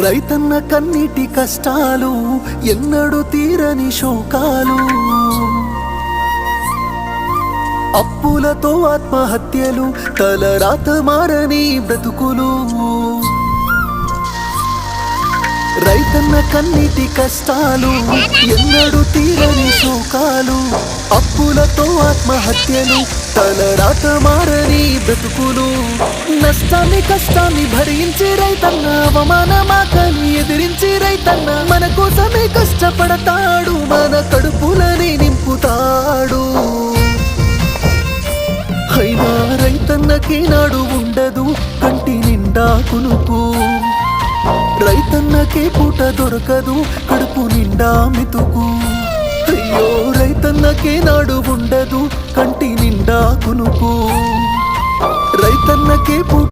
రైతన్న కన్నీటి కష్టాలు ఎన్నడూ తీరని శోకాలు, అప్పులతో ఆత్మహత్యలు, తలరాత మారని బ్రతుకులు. రైతన్న కన్నీటి కష్టాలు ఎన్నడూ తీరని శోకాలు, అప్పులతో ఆత్మహత్యలు, తలరాత మారని బ్రతుకులు. నష్టాన్ని కష్టాన్ని భరించి రైతన్న, అవమానమాకని ఎదిరించి రైతన్న మన కోసమే కష్టపడతాడు, మన కడుపులని నింపుతాడు. అయినా రైతన్నకి నాడు ఉండదు కంటి నిండా కునుకు, రైతన్నకే పూట దొరకదు కడుపు నిండా మితుకు. అయ్యో రైతన్నకే నాడు ఉండదు కంటి నిండా కునుకు, రైతన్నకే పూట